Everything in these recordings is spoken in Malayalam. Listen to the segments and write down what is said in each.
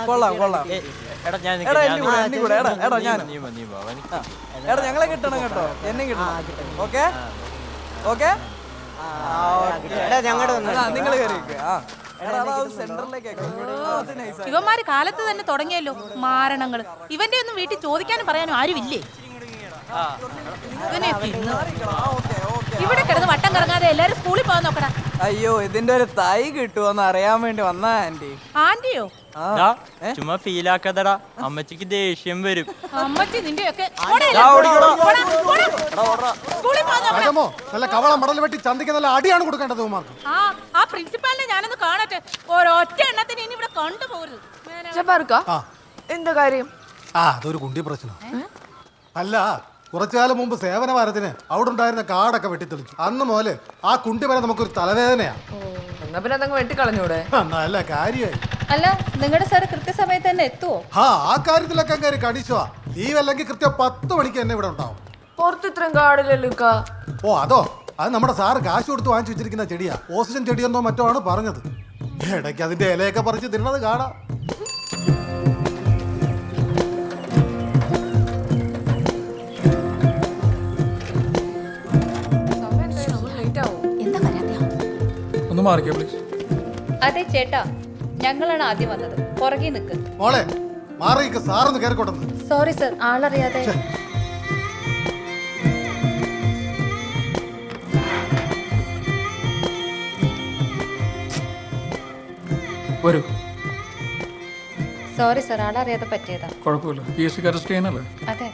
കൊള്ളാം കൊള്ളാം. എടാ ഞാൻ എടാ എന്നെ കൂടെ എടാ ഞാൻ എടാ ഞങ്ങളെ കിട്ടണം കേട്ടോ, എന്നെ കിട്ടണം. ഓക്കെ ഓക്കെ നിങ്ങൾ കയറിയിരിക്കുക. ഇവന്മാര് കാലത്ത് തന്നെ തുടങ്ങിയല്ലോ മാരണങ്ങള്. ഇവന്റെ ഒന്നും വീട്ടിൽ ചോദിക്കാനും പറയാനും ആരുമില്ലേ? ഇവിടെ കിടന്ന് വട്ടം കറങ്ങാതെ എല്ലാരും സ്കൂളിൽ പോകാൻ നോക്കടാ. അയ്യോ ഇതിന്റെ ഒരു തൈ കിട്ടുമോന്ന് അറിയാൻ വേണ്ടി വന്നാ ആന്റി. ആന്റിയോ? ചുമ്മാ ഫീലാക്കാതടാ, അമ്മച്ചിക്ക് ദേഷ്യം വരും. അമ്മച്ചി നിന്റെയൊക്കെ നല്ല കവള മടൽ വെട്ടി ചന്തിക്ക് നല്ല അടിയാണ് കൊടുക്കേണ്ടത്. ആ പ്രിൻസിപ്പാലിനെ ഞാനൊന്ന് കാണട്ടെ. ഒരൊറ്റ എണ്ണത്തിന് ഇനി ഇവിടെ കണ്ടുപോകരുത്. എന്താ കാര്യം? അതൊരു കുണ്ടി പ്രശ്നം. അല്ല, കുറച്ചു കാലം മുമ്പ് സേവന വാരത്തിന് അവിടെ ഉണ്ടായിരുന്ന കാടൊക്കെ വെട്ടിത്തെളിച്ചു. അന്ന് മുതല് ആ കുണ്ടി വരെ നമുക്കൊരു തലവേദനയാ. എന്നാ പിന്നെ അതങ്ങ് വെട്ടിക്കളഞ്ഞൂടെ? നല്ല കാര്യമായി. അല്ല, നിങ്ങളുടെ സാറ് കൃത്യസമയത്ത് തന്നെ എത്തുവോ? ആ കാര്യത്തിലൊക്കെ കയറി കടിച്ചുവാ. ലീവ് അല്ലെങ്കിൽ കൃത്യം 10 മണിക്ക് തന്നെ ഇവിടെ ഉണ്ടാവും. പുറത്ത് ഇത്രയും കാടില്ലല്ലോ. അതോ, അത് നമ്മുടെ സാറ് കാശ് കൊടുത്ത് വാങ്ങിച്ചു വെച്ചിരിക്കുന്ന ചെടിയാ. ഓക്സിജൻ ചെടിയെന്നോ മറ്റോ ആണ് പറഞ്ഞത്. ഇടയ്ക്ക് അതിന്റെ ഇലയൊക്കെ പറിച്ച് തിന്നത് കാണാം. അതെ ചേട്ടാ, ഞങ്ങളാണ് ആദ്യം വന്നത്. പുറകെ നിൽക്ക്. മോളെ മാറിക്ക്, സാറൊന്ന് കയറിക്കോട്ടെന്ന്. Sorry sir, ആളറിയാതെ. വരൂ. സോറി സർ, ആളറിയാതെ പറ്റിയതാ. കുഴപ്പമില്ല. PSC അറസ്റ്റ് ചെയ്യാനല്ലേ? അതെ.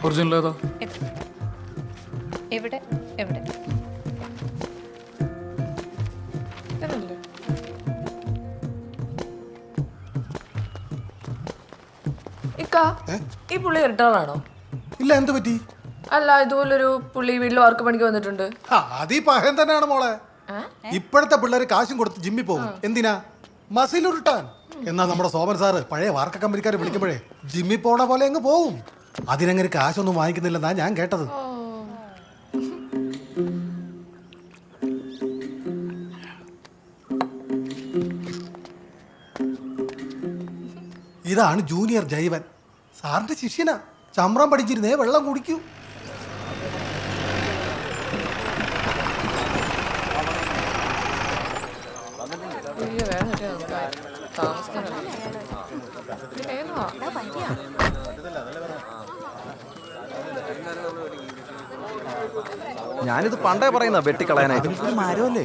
ഒറിജിനൽ ഏതാ? എവിടെ എവിടെ? ഈ പുള്ളി ഇരട്ടാളാണോ? ഇല്ല, എന്ത് പറ്റി? അല്ല, ഇതുപോലൊരു പുള്ളി വീട്ടിൽ വർക്ക് പണിക്ക് വന്നിട്ടുണ്ട്. അതീ പഹൻ തന്നെയാണ് മോളെ. ഇപ്പോഴത്തെ പിള്ളേര് കാശും കൊടുത്ത് ജിമ്മിൽ പോകും. എന്തിനാ? മസിൽ ഉരുട്ടാൻ. എന്നാ നമ്മുടെ സോമൻ സാറ് പഴയ വാർക്ക കമ്പനിക്കാരെ വിളിക്കുമ്പോഴേ ജിമ്മിൽ പോണ പോലെ അങ്ങ് പോവും. അതിനങ്ങനെ കാശൊന്നും വാങ്ങിക്കുന്നില്ലെന്നാ ഞാൻ കേട്ടത്. ഇതാണ് ജൂനിയർ ജൈവൻ, സാറിന്റെ ശിഷ്യനാ. ചമ്രം പഠിച്ചിരുന്നേ വെള്ളം കുടിക്കൂ. ഞാനിത് പണ്ടേ പറയുന്ന വെട്ടിക്കളയാനായിട്ട്. മരമല്ലേ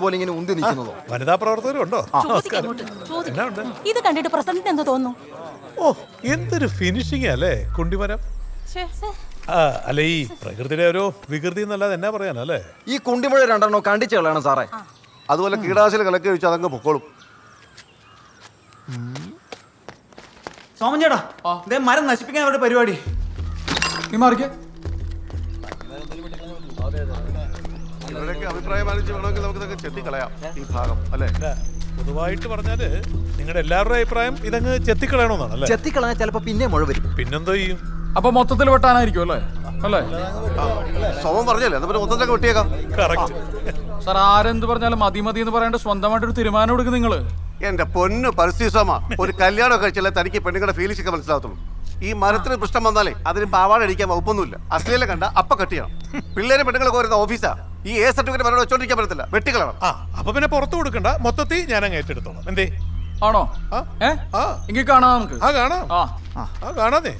പോലെ ഇങ്ങനെ ഉന്തി നിൽക്കുന്നതോ? വനിതാ പ്രവർത്തകരുണ്ടോ? ഇത് കണ്ടിട്ട് പ്രസിഡന്റിന് എന്ത് തോന്നുന്നു? ഓ, എന്തൊരു ഫിനിഷിംഗ് അല്ലേ കുണ്ടിമരം. അല്ല, ഈ പ്രകൃതിയുടെ ഒരു വികൃതി എന്നല്ലാതെ എന്നാ പറയാനല്ലേ. ഈ കുണ്ടിമുഴ രണ്ടെണ്ണോ കണ്ടിച്ചു കളയണം സാറേ. അതുപോലെ കീടാശില കലക്കി വെച്ച് അതങ്ങ് പൊക്കോളും. സോമൻ ചേട്ടാ, മരം നശിപ്പിക്കാൻ അവരുടെ പരിപാടി. നീ മാറിക്കേ. അഭിപ്രായം വേണമെങ്കിൽ നമുക്ക് ചെത്തിക്കളയാം ഈ ഭാഗം, അല്ലേ? പൊതുവായിട്ട് പറഞ്ഞാല് നിങ്ങളുടെ എല്ലാവരുടെ അഭിപ്രായം ഇതങ്ങ് ചെത്തിക്കളയണമെന്നാണ്. ചെത്തിക്കളയാൻ ചിലപ്പോ പിന്നെ മുഴ വരും. പിന്നെന്തോ ചെയ്യും? അപ്പൊ മൊത്തത്തിൽ വെട്ടാനായിരിക്കും അല്ലേ? അല്ലേ? സോമൻ പറഞ്ഞല്ലേ, മൊത്തത്തിലൊക്കെ വെട്ടിയേക്കാം. സാർ, ആരെന്ത് പറഞ്ഞാലും മതി മതി എന്ന് പറയേണ്ട സ്വന്തമായിട്ടൊരു തീരുമാനം എടുക്കും നിങ്ങള്. എന്റെ പൊന്നു പരിസ്ഥിതിസോമ, ഒരു കല്യാണം കഴിച്ചാലേ തനിക്ക് പെണ്ണുങ്ങളുടെ ഫീലിംഗ്സ് ഒക്കെ മനസ്സിലാകത്തുള്ളൂ. ഈ മരത്തിന് പ്രശ്നം വന്നാലേ അതിന് പാവാട അടിക്കാൻ വകുപ്പൊന്നുമില്ല. അശ്ലീലം കണ്ട അപ്പ കട്ട് ചെയ്യണം. പിള്ളേരെ പെണ്ണുങ്ങളൊക്കെ വരുന്ന ഓഫീസാ. ഈ സർട്ടിഫിക്കറ്റ് മരം വെച്ചോണ്ടിരിക്കാൻ പറ്റത്തില്ല, വെട്ടിക്കളണം. അപ്പൊ പിന്നെ പുറത്തു കൊടുക്കണ്ട, മൊത്തത്തിൽ ഞാൻ അങ്ങ് ഏറ്റെടുത്തോളാം. എന്തേ? ആണോ? എങ്കിൽ കാണാം നമുക്ക്. കാണാം. കാണാതെ